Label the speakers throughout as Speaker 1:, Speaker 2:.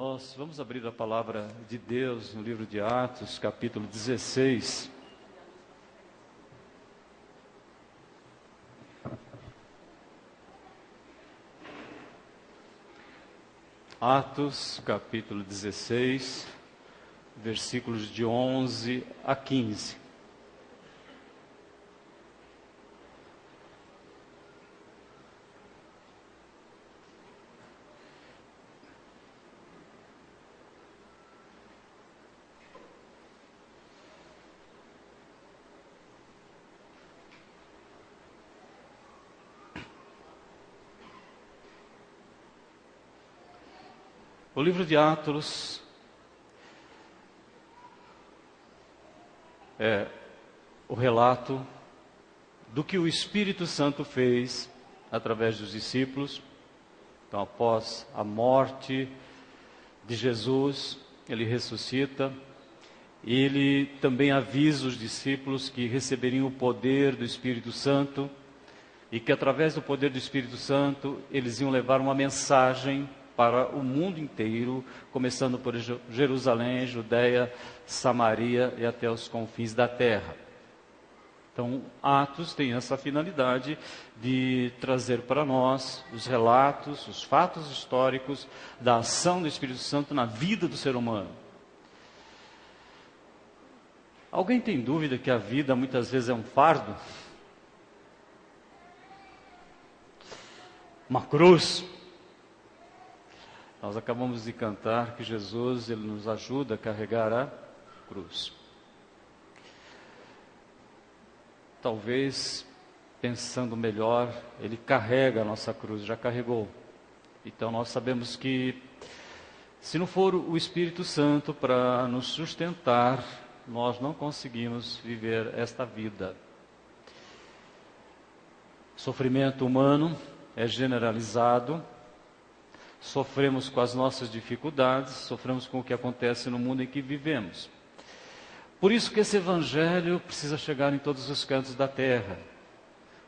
Speaker 1: Nós vamos abrir a palavra de Deus no livro de Atos, capítulo 16. Atos, capítulo 16, versículos de 11 a 15. O livro de Atos é o relato do que o Espírito Santo fez através dos discípulos. Então, após a morte de Jesus, ele ressuscita. Ele também avisa os discípulos que receberiam o poder do Espírito Santo e que através do poder do Espírito Santo eles iam levar uma mensagem para o mundo inteiro, começando por Jerusalém, Judeia, Samaria e até os confins da terra. Então, Atos tem essa finalidade de trazer para nós os relatos, os fatos históricos da ação do Espírito Santo na vida do ser humano. Alguém tem dúvida que a vida muitas vezes é um fardo? Uma cruz? Nós acabamos de cantar que Jesus, ele nos ajuda a carregar a cruz. Talvez, pensando melhor, ele carrega a nossa cruz, já carregou. Então nós sabemos que, se não for o Espírito Santo para nos sustentar, nós não conseguimos viver esta vida. Sofrimento humano é generalizado. Sofremos com as nossas dificuldades, sofremos com o que acontece no mundo em que vivemos. Por isso que esse Evangelho precisa chegar em todos os cantos da terra.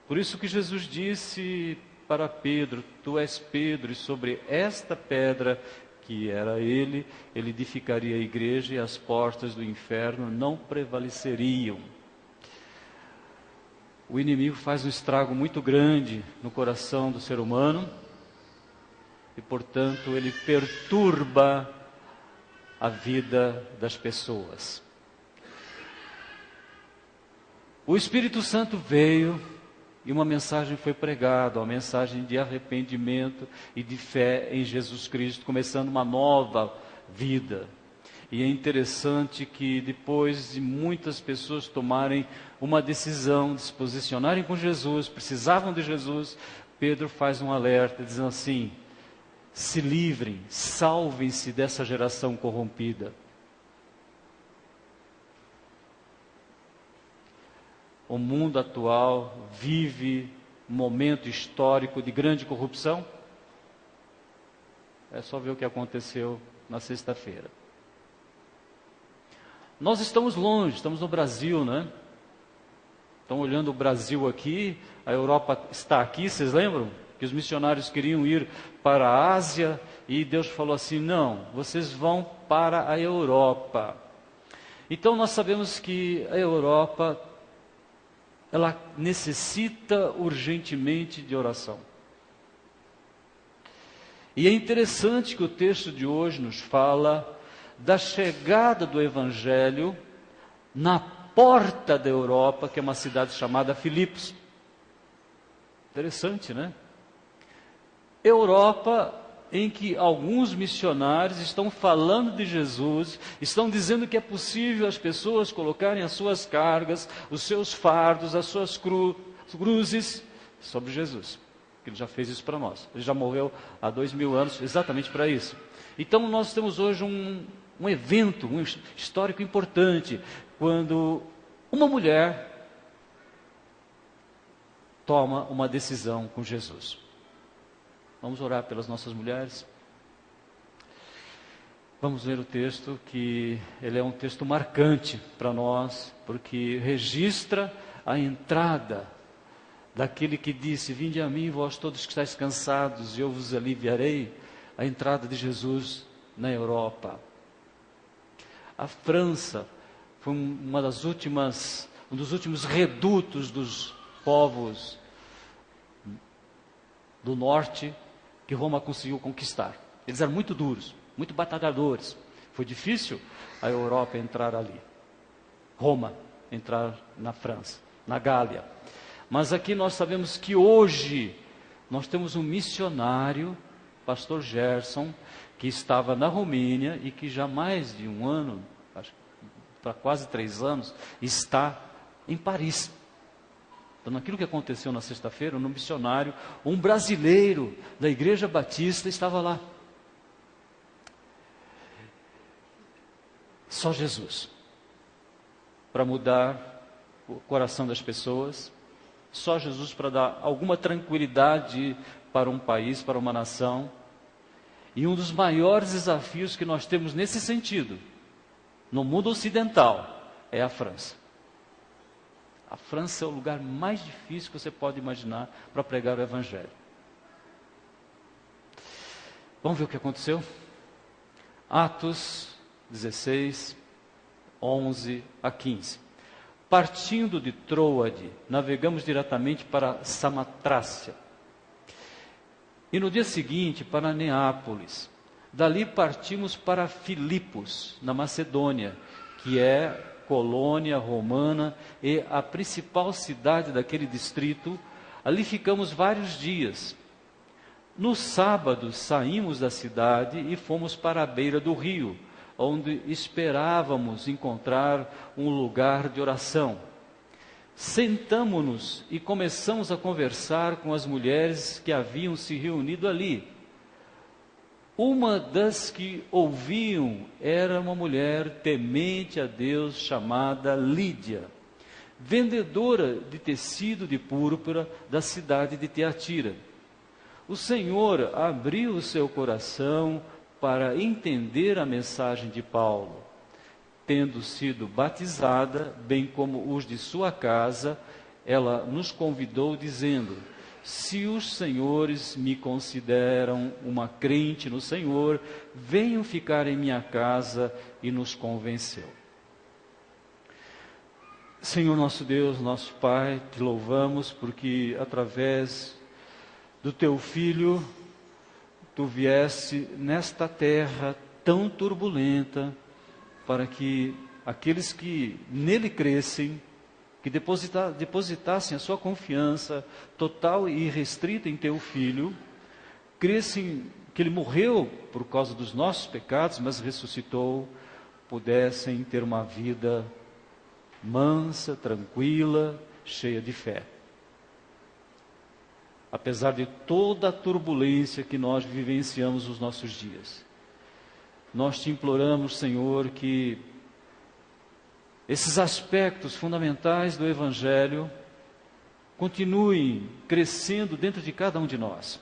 Speaker 1: Por isso que Jesus disse para Pedro: Tu és Pedro, e sobre esta pedra, que era ele edificaria a igreja, e as portas do inferno não prevaleceriam. O inimigo faz um estrago muito grande no coração do ser humano, e, portanto, ele perturba a vida das pessoas. O Espírito Santo veio e uma mensagem foi pregada, uma mensagem de arrependimento e de fé em Jesus Cristo, começando uma nova vida. E é interessante que depois de muitas pessoas tomarem uma decisão de se posicionarem com Jesus, precisavam de Jesus, Pedro faz um alerta dizendo assim: se livrem, salvem-se dessa geração corrompida. O mundo atual vive um momento histórico de grande corrupção. É só ver o que aconteceu na sexta-feira. Nós estamos longe, estamos no Brasil, né? Estão olhando o Brasil aqui, a Europa está aqui, vocês lembram? Que os missionários queriam ir para a Ásia, e Deus falou assim: não, vocês vão para a Europa. Então nós sabemos que a Europa, ela necessita urgentemente de oração. E é interessante que o texto de hoje nos fala da chegada do Evangelho na porta da Europa, que é uma cidade chamada Filipos. Interessante, né? Europa, em que alguns missionários estão falando de Jesus, estão dizendo que é possível as pessoas colocarem as suas cargas, os seus fardos, as suas cruzes sobre Jesus. Ele já fez isso para nós. Ele já morreu há 2000 anos exatamente para isso. Então nós temos hoje um evento, um histórico importante, quando uma mulher toma uma decisão com Jesus. Vamos orar pelas nossas mulheres. Vamos ler o texto, que ele é um texto marcante para nós, porque registra a entrada daquele que disse: vinde a mim, vós todos que estáis cansados, e eu vos aliviarei. A entrada de Jesus na Europa. A França foi um dos últimos redutos dos povos do norte que Roma conseguiu conquistar. Eles eram muito duros, muito batalhadores. Foi difícil a Europa entrar ali. Roma entrar na França, na Gália. Mas aqui nós sabemos que hoje nós temos um missionário, pastor Gerson, que estava na Romênia e que já há mais de um ano, acho para quase 3 anos, está em Paris. Então, naquilo que aconteceu na sexta-feira, um missionário, um brasileiro da Igreja Batista estava lá. Só Jesus para mudar o coração das pessoas, só Jesus para dar alguma tranquilidade para um país, para uma nação. E um dos maiores desafios que nós temos nesse sentido, no mundo ocidental, é a França. A França é o lugar mais difícil que você pode imaginar para pregar o Evangelho. Vamos ver o que aconteceu? Atos 16, 11 a 15. Partindo de Troade, navegamos diretamente para Samatrácia. E no dia seguinte, para Neápolis. Dali partimos para Filipos, na Macedônia, que é colônia romana e a principal cidade daquele distrito. Ali ficamos vários dias. No sábado, saímos da cidade e fomos para a beira do rio, onde esperávamos encontrar um lugar de oração. Sentamo-nos e começamos a conversar com as mulheres que haviam se reunido ali. Uma das que ouviam era uma mulher temente a Deus chamada Lídia, vendedora de tecido de púrpura da cidade de Tiatira. O Senhor abriu o seu coração para entender a mensagem de Paulo. Tendo sido batizada, bem como os de sua casa, ela nos convidou dizendo: se os senhores me consideram uma crente no Senhor, venham ficar em minha casa, e nos convenceu. Senhor nosso Deus, nosso Pai, te louvamos porque através do teu Filho, tu vieste nesta terra tão turbulenta, para que aqueles que nele crescem, que depositassem a sua confiança total e irrestrita em teu Filho, crescem que ele morreu por causa dos nossos pecados, mas ressuscitou, pudessem ter uma vida mansa, tranquila, cheia de fé. Apesar de toda a turbulência que nós vivenciamos nos nossos dias, nós te imploramos, Senhor, que esses aspectos fundamentais do Evangelho continuem crescendo dentro de cada um de nós.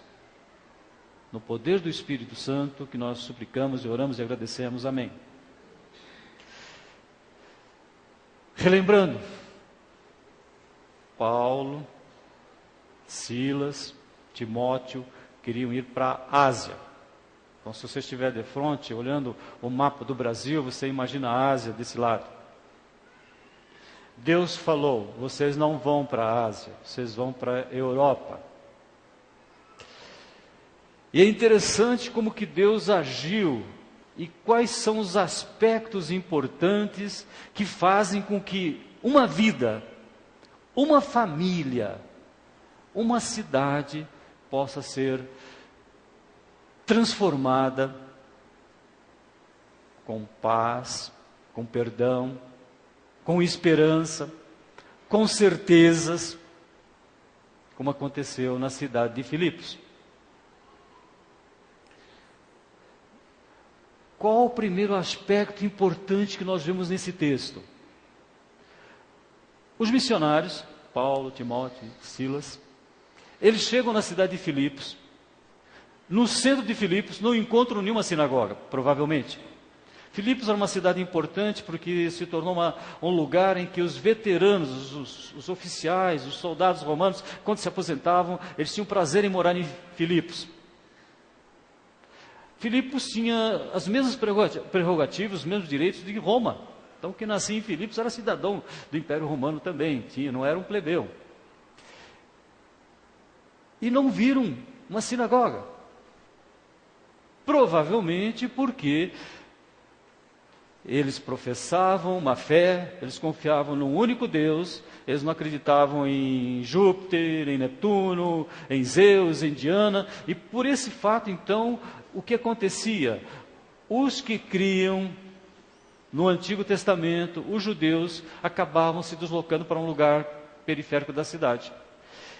Speaker 1: No poder do Espírito Santo, que nós suplicamos e oramos e agradecemos. Amém. Relembrando, Paulo, Silas, Timóteo queriam ir para a Ásia. Então, se você estiver de frente, olhando o mapa do Brasil, você imagina a Ásia desse lado. Deus falou: vocês não vão para a Ásia, vocês vão para a Europa. E é interessante como que Deus agiu e quais são os aspectos importantes que fazem com que uma vida, uma família, uma cidade possa ser transformada com paz, com perdão, com esperança, com certezas, como aconteceu na cidade de Filipos. Qual o primeiro aspecto importante que nós vemos nesse texto? Os missionários, Paulo, Timóteo, Silas, eles chegam na cidade de Filipos. No centro de Filipos não encontram nenhuma sinagoga, provavelmente. Filipos era uma cidade importante porque se tornou um lugar em que os veteranos, os oficiais, os soldados romanos, quando se aposentavam, eles tinham prazer em morar em Filipos. Filipos tinha as mesmas prerrogativas, os mesmos direitos de Roma. Então, quem nascia em Filipos era cidadão do Império Romano também, não era um plebeu. E não viram uma sinagoga. Provavelmente porque eles professavam uma fé, eles confiavam num único Deus, eles não acreditavam em Júpiter, em Netuno, em Zeus, em Diana, e por esse fato, então, o que acontecia? Os que criam no Antigo Testamento, os judeus, acabavam se deslocando para um lugar periférico da cidade.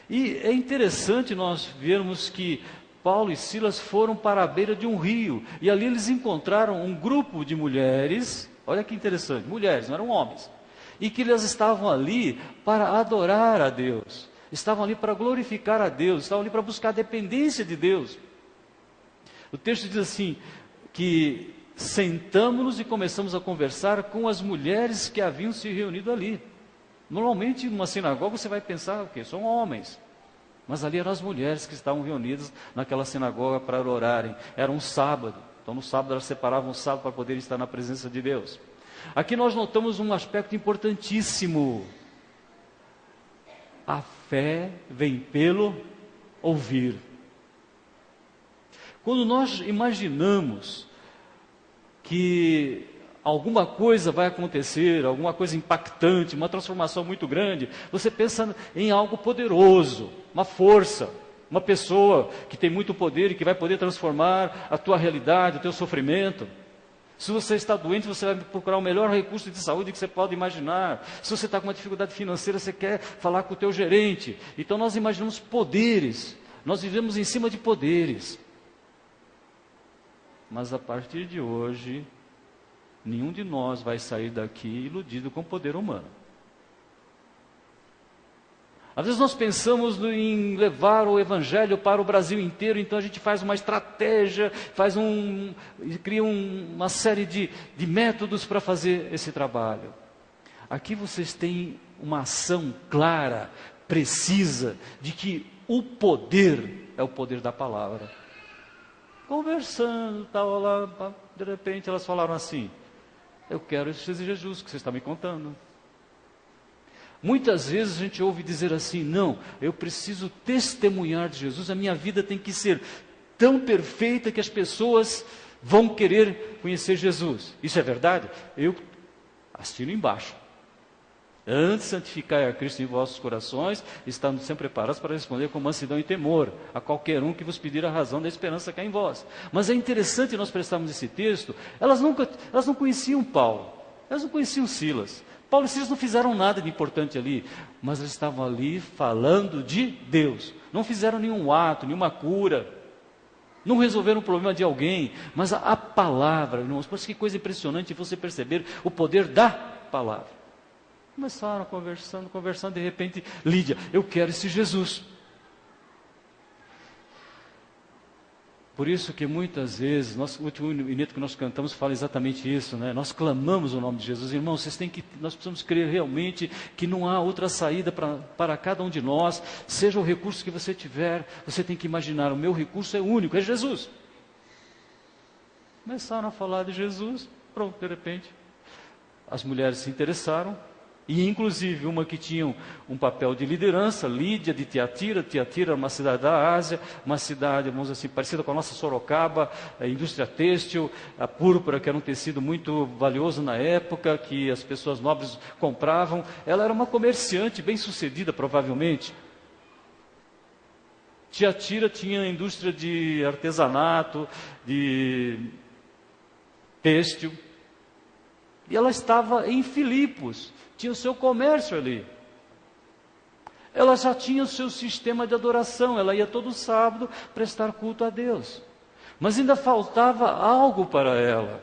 Speaker 1: E é interessante nós vermos que Paulo e Silas foram para a beira de um rio, e ali eles encontraram um grupo de mulheres, olha que interessante, mulheres, não eram homens, e que elas estavam ali para adorar a Deus, estavam ali para glorificar a Deus, estavam ali para buscar a dependência de Deus. O texto diz assim, que sentamos-nos e começamos a conversar com as mulheres que haviam se reunido ali. Normalmente, numa sinagoga, você vai pensar o quê? São homens. Mas ali eram as mulheres que estavam reunidas naquela sinagoga para orarem. Era um sábado. Então, no sábado, elas separavam o sábado para poderem estar na presença de Deus. Aqui nós notamos um aspecto importantíssimo. A fé vem pelo ouvir. Quando nós imaginamos que alguma coisa vai acontecer, alguma coisa impactante, uma transformação muito grande, você pensa em algo poderoso, uma força, uma pessoa que tem muito poder e que vai poder transformar a tua realidade, o teu sofrimento. Se você está doente, você vai procurar o melhor recurso de saúde que você pode imaginar. Se você está com uma dificuldade financeira, você quer falar com o teu gerente. Então nós imaginamos poderes, nós vivemos em cima de poderes. Mas a partir de hoje, nenhum de nós vai sair daqui iludido com o poder humano. Às vezes nós pensamos em levar o Evangelho para o Brasil inteiro, então a gente faz uma estratégia, cria uma série de métodos para fazer esse trabalho. Aqui vocês têm uma ação clara, precisa, de que o poder é o poder da palavra. Conversando, tal, lá, de repente elas falaram assim, eu quero esse Jesus que você está me contando. Muitas vezes a gente ouve dizer assim, não, eu preciso testemunhar de Jesus, a minha vida tem que ser tão perfeita que as pessoas vão querer conhecer Jesus. Isso é verdade? Eu assino embaixo. Antes santificai a Cristo em vossos corações, estando sempre preparados para responder com mansidão e temor a qualquer um que vos pedir a razão da esperança que há em vós. Mas é interessante nós prestarmos esse texto, elas não conheciam Paulo, elas não conheciam Silas. Paulo e Silas não fizeram nada de importante ali, mas eles estavam ali falando de Deus. Não fizeram nenhum ato, nenhuma cura, não resolveram o problema de alguém, mas a palavra, irmãos, por isso que coisa impressionante você perceber o poder da palavra. Começaram conversando, de repente, Lídia, eu quero esse Jesus. Por isso que muitas vezes, o último minuto que nós cantamos fala exatamente isso, né? Nós clamamos o nome de Jesus. Irmãos, nós precisamos crer realmente que não há outra saída para cada um de nós, seja o recurso que você tiver, você tem que imaginar, o meu recurso é único, é Jesus. Começaram a falar de Jesus, pronto, de repente, as mulheres se interessaram, e inclusive uma que tinha um papel de liderança, Lídia de Tiatira. Tiatira era uma cidade da Ásia, uma cidade, vamos assim, parecida com a nossa Sorocaba, a indústria têxtil, a púrpura, que era um tecido muito valioso na época, que as pessoas nobres compravam. Ela era uma comerciante bem sucedida, provavelmente. Tiatira tinha indústria de artesanato, de têxtil. E ela estava em Filipos, tinha o seu comércio ali. Ela já tinha o seu sistema de adoração, ela ia todo sábado prestar culto a Deus. Mas ainda faltava algo para ela,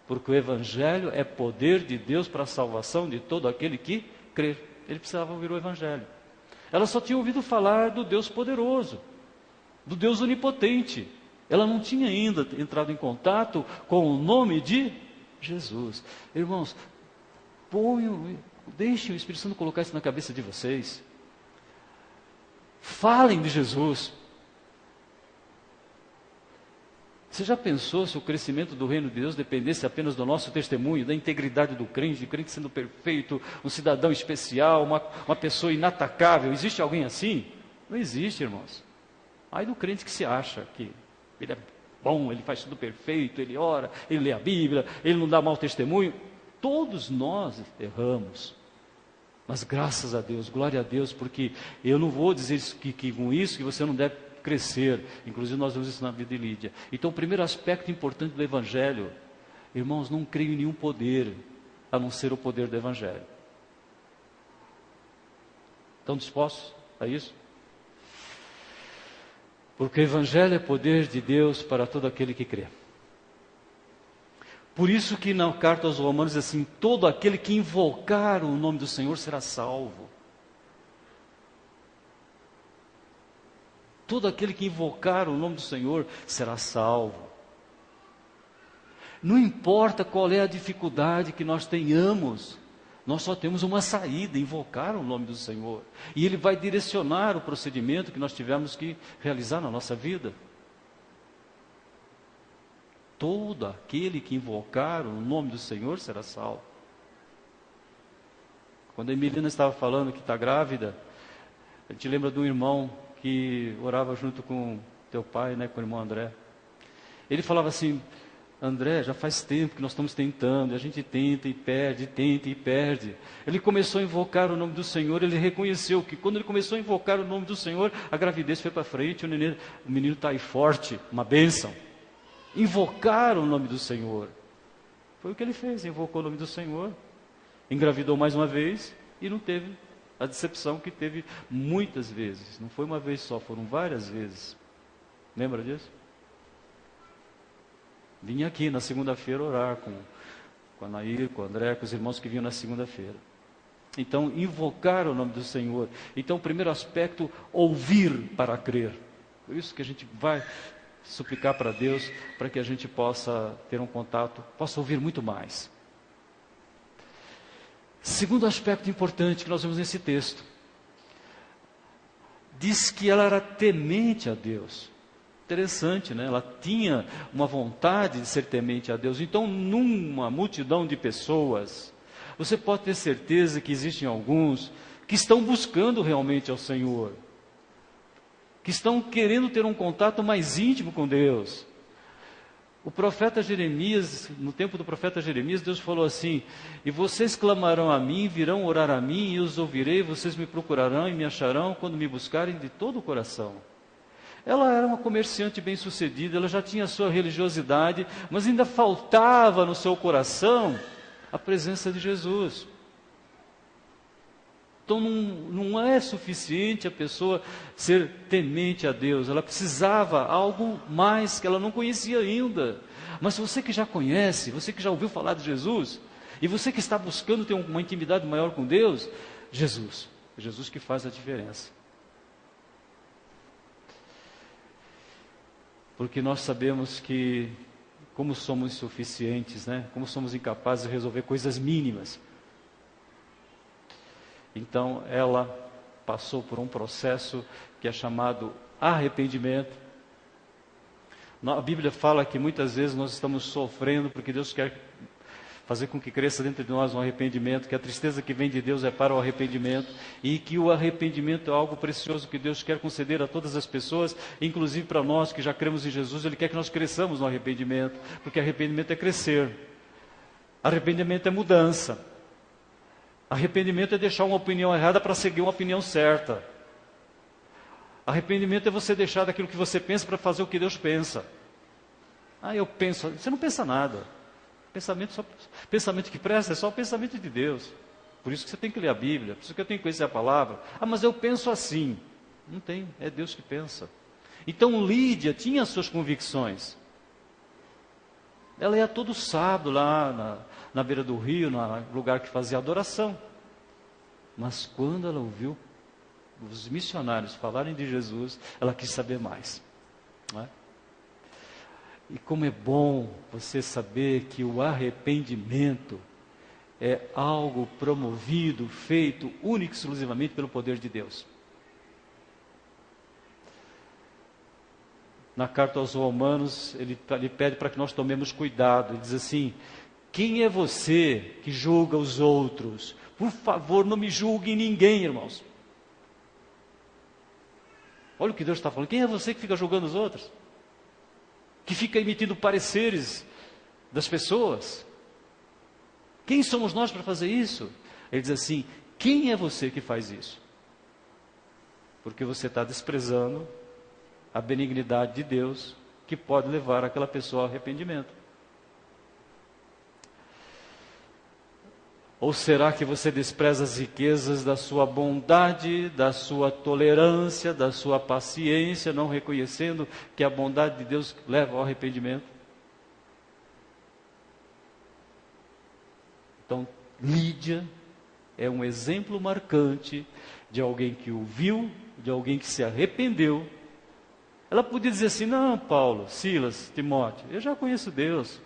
Speaker 1: porque o Evangelho é poder de Deus para a salvação de todo aquele que crê. Ele precisava ouvir o Evangelho. Ela só tinha ouvido falar do Deus poderoso, do Deus onipotente. Ela não tinha ainda entrado em contato com o nome de Jesus. Irmãos, deixem o Espírito Santo colocar isso na cabeça de vocês. Falem de Jesus. Você já pensou se o crescimento do reino de Deus dependesse apenas do nosso testemunho, da integridade do crente, crente sendo perfeito, um cidadão especial, uma pessoa inatacável? Existe alguém assim? Não existe, irmãos. Aí do crente que se acha que ele é bom, ele faz tudo perfeito, ele ora, ele lê a Bíblia, ele não dá mau testemunho. Todos nós erramos. Mas graças a Deus, glória a Deus, porque eu não vou dizer que com isso que você não deve crescer. Inclusive nós vemos isso na vida de Lídia. Então o primeiro aspecto importante do Evangelho, irmãos, não creio em nenhum poder, a não ser o poder do Evangelho. Estão dispostos a isso? Porque o Evangelho é poder de Deus para todo aquele que crê. Por isso que na carta aos Romanos diz assim, todo aquele que invocar o nome do Senhor será salvo. Todo aquele que invocar o nome do Senhor será salvo. Não importa qual é a dificuldade que nós tenhamos, nós só temos uma saída, invocar o nome do Senhor. E Ele vai direcionar o procedimento que nós tivermos que realizar na nossa vida. Todo aquele que invocar o nome do Senhor será salvo. Quando a Emilina estava falando que está grávida, a gente lembra de um irmão que orava junto com teu pai, né, com o irmão André. Ele falava assim, André, já faz tempo que nós estamos tentando, a gente tenta e perde, tenta e perde. Ele começou a invocar o nome do Senhor, ele reconheceu que quando ele começou a invocar o nome do Senhor, a gravidez foi para frente, o menino está aí forte, uma bênção. Invocar o nome do Senhor. Foi o que ele fez, invocou o nome do Senhor, engravidou mais uma vez e não teve a decepção que teve muitas vezes. Não foi uma vez só, foram várias vezes. Lembra disso? Vim aqui na segunda-feira orar com a Nair, com o André, com os irmãos que vinham na segunda-feira. Então, invocar o nome do Senhor. Então, o primeiro aspecto, ouvir para crer. Por isso que a gente vai suplicar para Deus, para que a gente possa ter um contato, possa ouvir muito mais. Segundo aspecto importante que nós vemos nesse texto, diz que ela era temente a Deus. Interessante, né? Ela tinha uma vontade de ser temente a Deus. Então, numa multidão de pessoas, você pode ter certeza que existem alguns que estão buscando realmente ao Senhor, que estão querendo ter um contato mais íntimo com Deus. O profeta Jeremias, no tempo do profeta Jeremias, Deus falou assim, e vocês clamarão a mim, virão orar a mim, e eu os ouvirei, vocês me procurarão e me acharão, quando me buscarem de todo o coração. Ela era uma comerciante bem-sucedida, ela já tinha a sua religiosidade, mas ainda faltava no seu coração a presença de Jesus. Então não é suficiente a pessoa ser temente a Deus, ela precisava algo mais que ela não conhecia ainda. Mas você que já conhece, você que já ouviu falar de Jesus, e você que está buscando ter uma intimidade maior com Deus, Jesus que faz a diferença. Porque nós sabemos que, como somos insuficientes, né? Como somos incapazes de resolver coisas mínimas. Então, ela passou por um processo que é chamado arrependimento. A Bíblia fala que muitas vezes nós estamos sofrendo porque Deus quer fazer com que cresça dentro de nós um arrependimento, que a tristeza que vem de Deus é para o arrependimento, e que o arrependimento é algo precioso que Deus quer conceder a todas as pessoas, inclusive para nós que já cremos em Jesus. Ele quer que nós cresçamos no arrependimento, porque arrependimento é crescer, arrependimento é mudança. Arrependimento é deixar uma opinião errada para seguir uma opinião certa. Arrependimento é você deixar daquilo que você pensa para fazer o que Deus pensa. Eu penso. Você não pensa nada. Pensamento que presta é só o pensamento de Deus. Por isso que você tem que ler a Bíblia, por isso que eu tenho que conhecer a palavra. Mas eu penso assim. Não tem, é Deus que pensa. Então Lídia tinha as suas convicções. Ela ia todo sábado lá na beira do rio, no lugar que fazia adoração. Mas quando ela ouviu os missionários falarem de Jesus, ela quis saber mais. Não é? E como é bom você saber que o arrependimento é algo promovido, feito único e exclusivamente pelo poder de Deus. Na carta aos Romanos, ele pede para que nós tomemos cuidado. Ele diz assim: quem é você que julga os outros? Por favor, não me julgue ninguém, irmãos. Olha o que Deus está falando. Quem é você que fica julgando os outros? Que fica emitindo pareceres das pessoas? Quem somos nós para fazer isso? Ele diz assim: quem é você que faz isso? Porque você está desprezando a benignidade de Deus, que pode levar aquela pessoa ao arrependimento. Ou será que você despreza as riquezas da sua bondade, da sua tolerância, da sua paciência, não reconhecendo que a bondade de Deus leva ao arrependimento? Então, Lídia é um exemplo marcante de alguém que ouviu, de alguém que se arrependeu. Ela podia dizer assim: não, Paulo, Silas, Timóteo, eu já conheço Deus.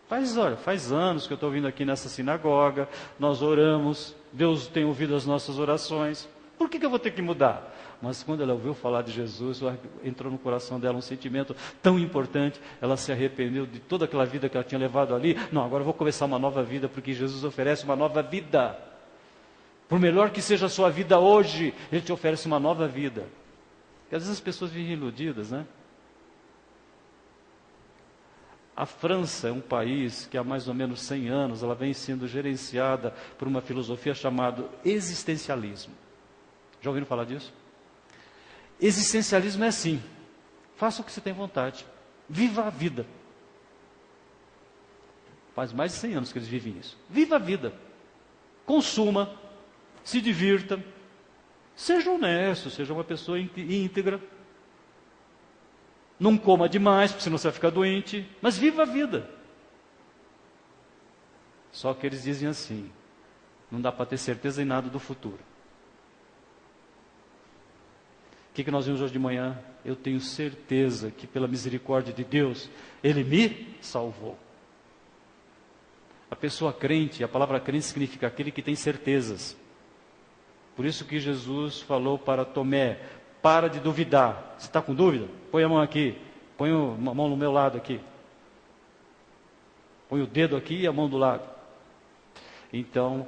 Speaker 1: Faz anos que eu estou vindo aqui nessa sinagoga, nós oramos, Deus tem ouvido as nossas orações. Por que eu vou ter que mudar? Mas quando ela ouviu falar de Jesus, entrou no coração dela um sentimento tão importante, ela se arrependeu de toda aquela vida que ela tinha levado ali. Não, agora eu vou começar uma nova vida, porque Jesus oferece uma nova vida. Por melhor que seja a sua vida hoje, Ele te oferece uma nova vida. Porque às vezes as pessoas vivem iludidas, né? A França é um país que há mais ou menos 100 anos, ela vem sendo gerenciada por uma filosofia chamada existencialismo. Já ouviram falar disso? Existencialismo é assim: faça o que você tem vontade, viva a vida. Faz mais de 100 anos que eles vivem isso. Viva a vida, consuma, se divirta, seja honesto, seja uma pessoa íntegra. Não coma demais, porque senão você vai ficar doente, mas viva a vida. Só que eles dizem assim: não dá para ter certeza em nada do futuro. O que nós vimos hoje de manhã? Eu tenho certeza que pela misericórdia de Deus, Ele me salvou. A pessoa crente, a palavra crente significa aquele que tem certezas. Por isso que Jesus falou para Tomé: para de duvidar. Você está com dúvida? Põe a mão aqui. Põe a mão no meu lado aqui. Põe o dedo aqui e a mão do lado. Então,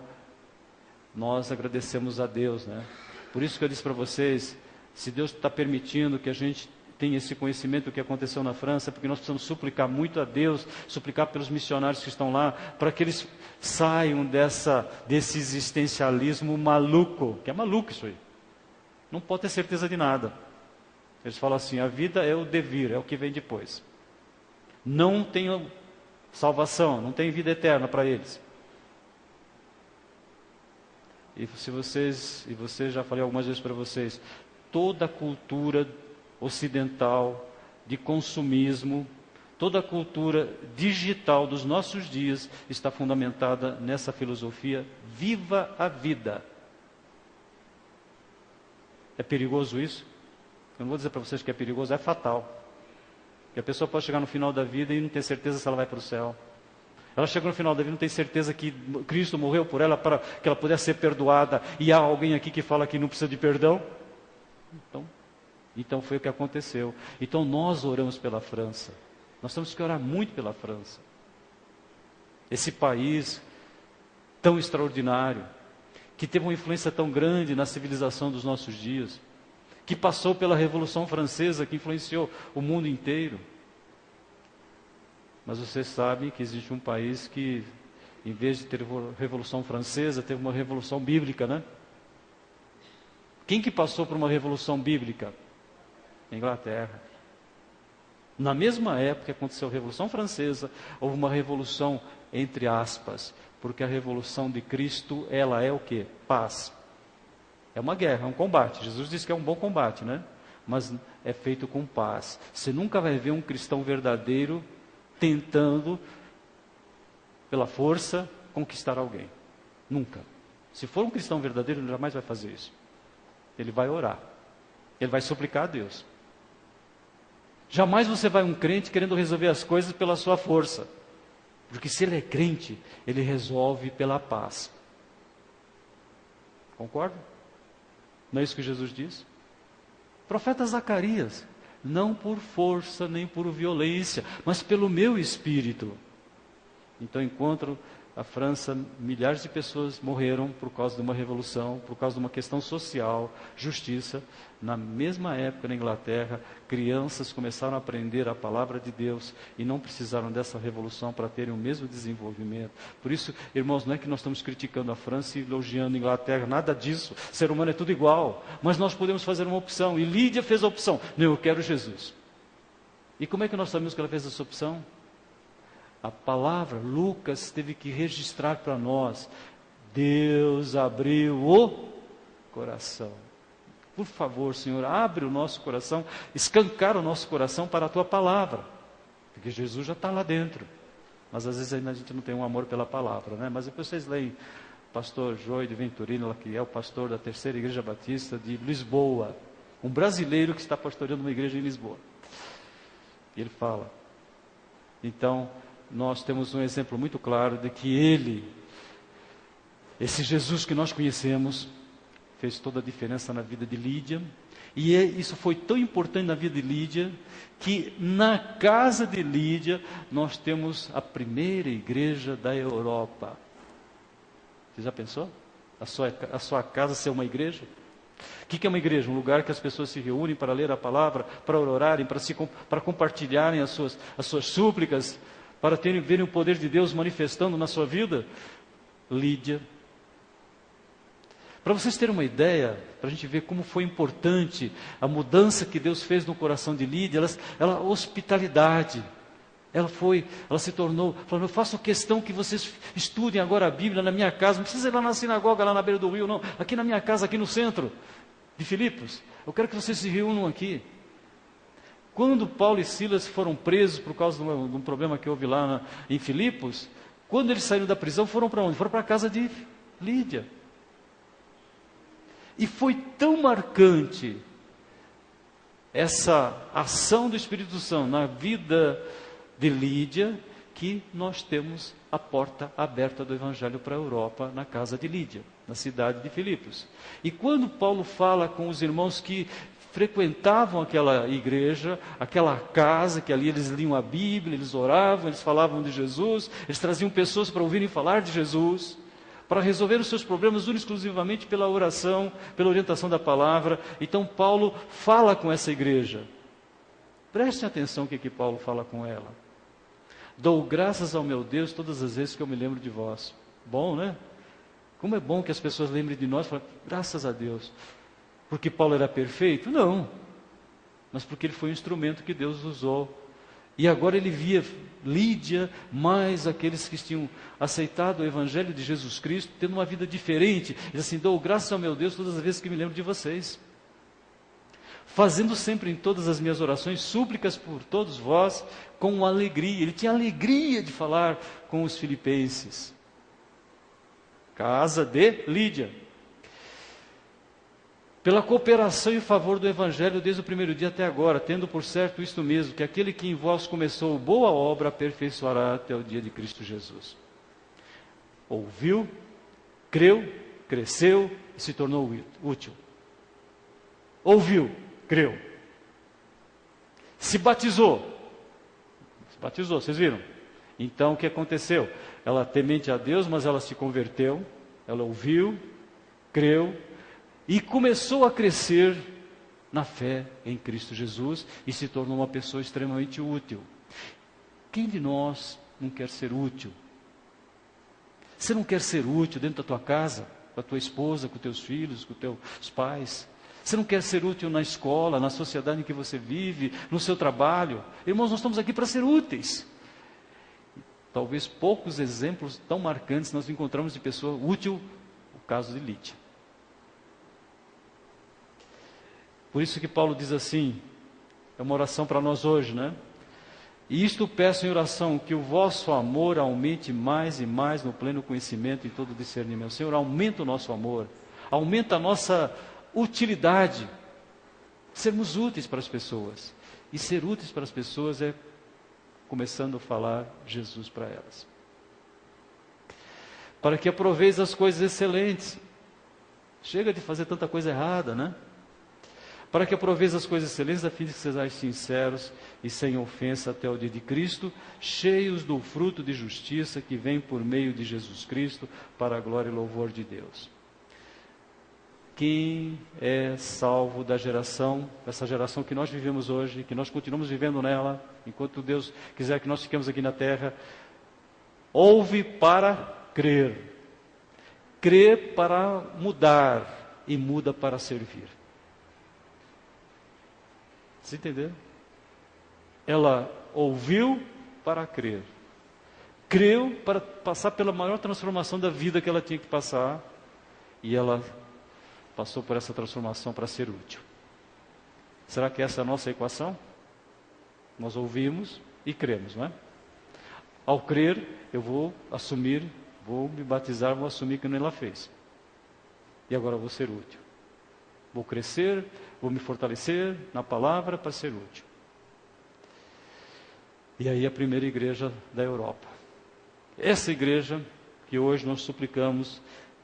Speaker 1: nós agradecemos a Deus, né? Por isso que eu disse para vocês, se Deus está permitindo que a gente tenha esse conhecimento do que aconteceu na França, porque nós precisamos suplicar muito a Deus, suplicar pelos missionários que estão lá, para que eles saiam desse existencialismo maluco, que é maluco isso aí. Não pode ter certeza de nada. Eles falam assim: a vida é o devir, é o que vem depois. Não tem salvação, não tem vida eterna para eles. E vocês já falei algumas vezes para vocês, toda a cultura ocidental de consumismo, toda a cultura digital dos nossos dias está fundamentada nessa filosofia: viva a vida. É perigoso isso? Eu não vou dizer para vocês que é perigoso, é fatal. Que a pessoa pode chegar no final da vida e não ter certeza se ela vai para o céu. Ela chegou no final da vida e não tem certeza que Cristo morreu por ela para que ela pudesse ser perdoada. E há alguém aqui que fala que não precisa de perdão? Então foi o que aconteceu. Então nós oramos pela França. Nós temos que orar muito pela França. Esse país tão extraordinário, que teve uma influência tão grande na civilização dos nossos dias, que passou pela Revolução Francesa, que influenciou o mundo inteiro. Mas vocês sabem que existe um país que, em vez de ter Revolução Francesa, teve uma Revolução Bíblica, né? Quem que passou por uma Revolução Bíblica? A Inglaterra. Na mesma época que aconteceu a Revolução Francesa, houve uma revolução entre aspas, porque a revolução de Cristo, ela é o quê? Paz. É uma guerra, é um combate. Jesus disse que é um bom combate, né? Mas é feito com paz. Você nunca vai ver um cristão verdadeiro tentando, pela força, conquistar alguém. Nunca. Se for um cristão verdadeiro, ele jamais vai fazer isso. Ele vai orar. Ele vai suplicar a Deus. Jamais você vai um crente querendo resolver as coisas pela sua força. Porque se ele é crente, ele resolve pela paz. Concorda? Não é isso que Jesus diz? O profeta Zacarias, não por força nem por violência, mas pelo meu espírito. Então, enquanto a França, milhares de pessoas morreram por causa de uma revolução, por causa de uma questão social, justiça. Na mesma época, na Inglaterra, crianças começaram a aprender a palavra de Deus e não precisaram dessa revolução para terem o mesmo desenvolvimento. Por isso, irmãos, não é que nós estamos criticando a França e elogiando a Inglaterra, nada disso. O ser humano é tudo igual, mas nós podemos fazer uma opção. E Lídia fez a opção: não, eu quero Jesus. E como é que nós sabemos que ela fez essa opção? A palavra, Lucas teve que registrar para nós: Deus abriu o coração. Por favor, Senhor, abre o nosso coração, escancara o nosso coração para a Tua palavra, porque Jesus já está lá dentro. Mas às vezes ainda a gente não tem um amor pela palavra, né? Mas depois vocês leem o pastor Joy de Venturino, que é o pastor da Terceira Igreja Batista de Lisboa, um brasileiro que está pastoreando uma igreja em Lisboa. E ele fala, então, nós temos um exemplo muito claro de que Ele, esse Jesus que nós conhecemos, fez toda a diferença na vida de Lídia. E isso foi tão importante na vida de Lídia, que na casa de Lídia, nós temos a primeira igreja da Europa. Você já pensou? A sua casa ser uma igreja? O que é uma igreja? Um lugar que as pessoas se reúnem para ler a palavra, para orarem, para compartilharem as suas súplicas, para verem o poder de Deus manifestando na sua vida. Lídia. Para vocês terem uma ideia, para a gente ver como foi importante a mudança que Deus fez no coração de Lídia, hospitalidade. Ela se tornou, falou: eu faço questão que vocês estudem agora a Bíblia na minha casa, não precisa ir lá na sinagoga, lá na beira do rio, não, aqui na minha casa, aqui no centro de Filipos, eu quero que vocês se reúnam aqui. Quando Paulo e Silas foram presos por causa de um problema que houve lá em Filipos, quando eles saíram da prisão, foram para onde? Foram para a casa de Lídia. E foi tão marcante essa ação do Espírito Santo na vida de Lídia, que nós temos a porta aberta do Evangelho para a Europa, na casa de Lídia, na cidade de Filipos. E quando Paulo fala com os irmãos que frequentavam aquela igreja, aquela casa, que ali eles liam a Bíblia, eles oravam, eles falavam de Jesus, eles traziam pessoas para ouvirem falar de Jesus, para resolver os seus problemas exclusivamente pela oração, pela orientação da palavra. Então Paulo fala com essa igreja. Prestem atenção o que Paulo fala com ela. Dou graças ao meu Deus todas as vezes que eu me lembro de vós. Bom, né? Como é bom que as pessoas lembrem de nós e falem, graças a Deus. Porque Paulo era perfeito? Não. Mas porque ele foi um instrumento que Deus usou. E agora ele via Lídia, mais aqueles que tinham aceitado o Evangelho de Jesus Cristo, tendo uma vida diferente. Ele diz assim: dou graças ao meu Deus todas as vezes que me lembro de vocês. Fazendo sempre em todas as minhas orações súplicas por todos vós, com alegria. Ele tinha alegria de falar com os filipenses. Casa de Lídia. Pela cooperação em favor do Evangelho desde o primeiro dia até agora, tendo por certo isto mesmo, que aquele que em vós começou boa obra aperfeiçoará até o dia de Cristo Jesus. Ouviu, creu, cresceu e se tornou útil. Ouviu, creu. Se batizou. Vocês viram? Então o que aconteceu? Ela temente a Deus, mas ela se converteu, ela ouviu, creu, e começou a crescer na fé em Cristo Jesus e se tornou uma pessoa extremamente útil. Quem de nós não quer ser útil? Você não quer ser útil dentro da tua casa, com a tua esposa, com teus filhos, com teus pais? Você não quer ser útil na escola, na sociedade em que você vive, no seu trabalho? Irmãos, nós estamos aqui para ser úteis. Talvez poucos exemplos tão marcantes nós encontramos de pessoa útil, o caso de Lídia. Por isso que Paulo diz assim, é uma oração para nós hoje, né? E isto peço em oração, que o vosso amor aumente mais e mais no pleno conhecimento e todo discernimento. Senhor, aumenta o nosso amor, aumenta a nossa utilidade, sermos úteis para as pessoas. E ser úteis para as pessoas é começando a falar Jesus para elas. Para que aproveis as coisas excelentes. Chega de fazer tanta coisa errada, né? para que aproveis as coisas excelentes, a fim de que sejais sinceros e sem ofensa até o dia de Cristo, cheios do fruto de justiça que vem por meio de Jesus Cristo, para a glória e louvor de Deus. Quem é salvo da geração, essa geração que nós vivemos hoje, que nós continuamos vivendo nela, enquanto Deus quiser que nós fiquemos aqui na terra, ouve para crer, crê para mudar e muda para servir. Você entendeu? Ela ouviu para crer, creu para passar pela maior transformação da vida que ela tinha que passar, e ela passou por essa transformação para ser útil. Será que essa é a nossa equação? Nós ouvimos e cremos, não é? Ao crer, eu vou assumir, vou me batizar, vou assumir que ela fez. E agora eu vou ser útil. Vou crescer, vou me fortalecer na palavra para ser útil. E aí a primeira igreja da Europa. Essa igreja que hoje nós suplicamos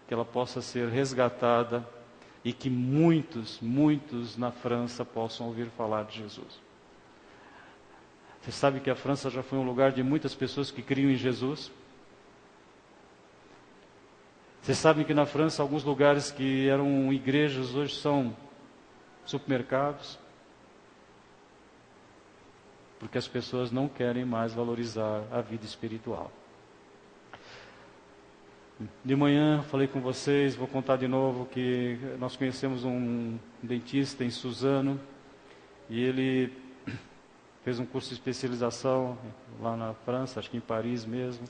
Speaker 1: que ela possa ser resgatada e que muitos na França possam ouvir falar de Jesus. Você sabe que a França já foi um lugar de muitas pessoas que criam em Jesus? Vocês sabem que na França alguns lugares que eram igrejas hoje são supermercados? Porque as pessoas não querem mais valorizar a vida espiritual. De manhã falei com vocês, vou contar de novo que nós conhecemos um dentista em Suzano e ele fez um curso de especialização lá na França, acho que em Paris mesmo.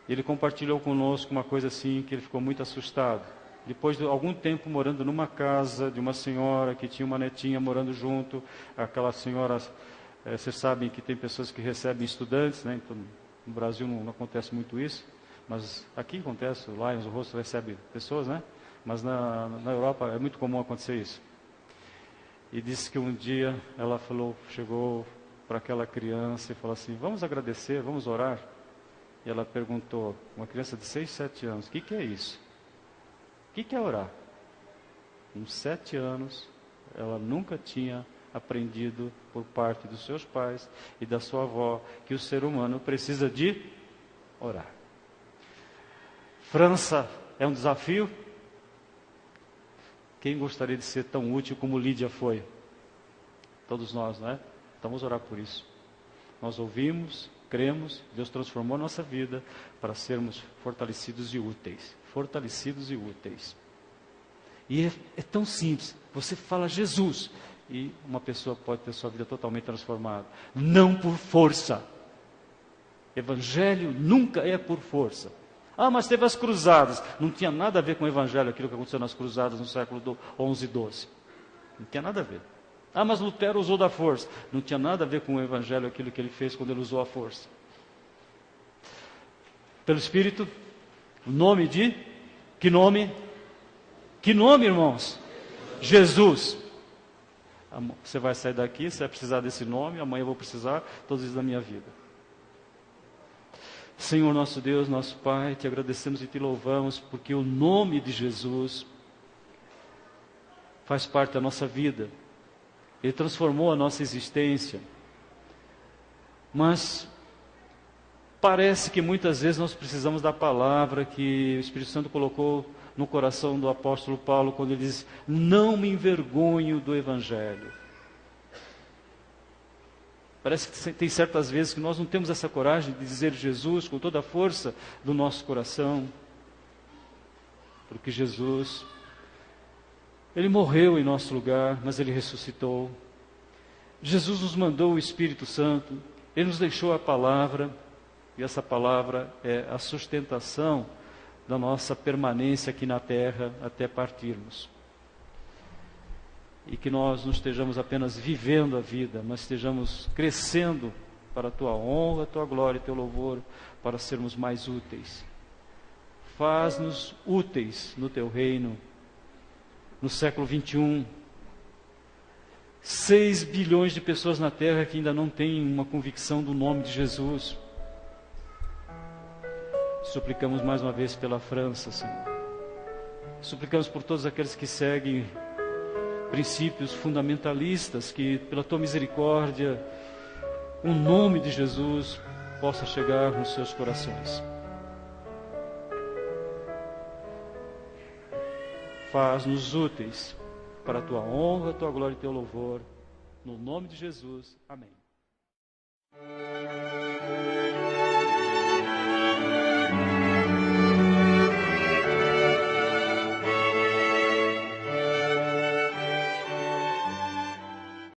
Speaker 1: Ele compartilhou conosco uma coisa assim, que ele ficou muito assustado. Depois de algum tempo morando numa casa de uma senhora que tinha uma netinha morando junto, aquela senhora, vocês sabem que tem pessoas que recebem estudantes, né? Então, no Brasil não acontece muito isso, mas aqui acontece, o Lions, o Rosto recebe pessoas, né? Mas na Europa é muito comum acontecer isso. E disse que um dia ela chegou para aquela criança e falou assim: vamos agradecer, vamos orar. E ela perguntou, uma criança de 6, 7 anos, o que é isso? O que é orar? Com 7 anos, ela nunca tinha aprendido por parte dos seus pais e da sua avó que o ser humano precisa de orar. França é um desafio? Quem gostaria de ser tão útil como Lídia foi? Todos nós, não é? Então vamos orar por isso. Nós ouvimos, cremos, Deus transformou a nossa vida para sermos fortalecidos e úteis. Fortalecidos e úteis. E é tão simples. Você fala Jesus e uma pessoa pode ter sua vida totalmente transformada. Não por força. Evangelho nunca é por força. Ah, mas teve as cruzadas. Não tinha nada a ver com o evangelho, aquilo que aconteceu nas cruzadas no século XI e XII. Não tinha nada a ver. Ah, mas Lutero usou da força. Não tinha nada a ver com o evangelho, aquilo que ele fez quando ele usou a força. Pelo Espírito, o nome de... Que nome? Que nome, irmãos? Jesus. Você vai sair daqui, você vai precisar desse nome, amanhã eu vou precisar, todos os dias da minha vida. Senhor nosso Deus, nosso Pai, te agradecemos e te louvamos, porque o nome de Jesus faz parte da nossa vida. Ele transformou a nossa existência. Mas parece que muitas vezes nós precisamos da palavra que o Espírito Santo colocou no coração do apóstolo Paulo, quando ele diz: não me envergonho do Evangelho. Parece que tem certas vezes que nós não temos essa coragem de dizer Jesus com toda a força do nosso coração. Porque Jesus, Ele morreu em nosso lugar, mas Ele ressuscitou. Jesus nos mandou o Espírito Santo, Ele nos deixou a palavra, e essa palavra é a sustentação da nossa permanência aqui na terra até partirmos. E que nós não estejamos apenas vivendo a vida, mas estejamos crescendo para a Tua honra, a Tua glória e Teu louvor, para sermos mais úteis. Faz-nos úteis no Teu reino, no século 21. 6 bilhões de pessoas na terra que ainda não têm uma convicção do nome de Jesus. Suplicamos mais uma vez pela França, Senhor. Suplicamos por todos aqueles que seguem princípios fundamentalistas, que pela tua misericórdia o nome de Jesus possa chegar nos seus corações. Faz-nos úteis para a tua honra, a tua glória e teu louvor. No nome de Jesus. Amém.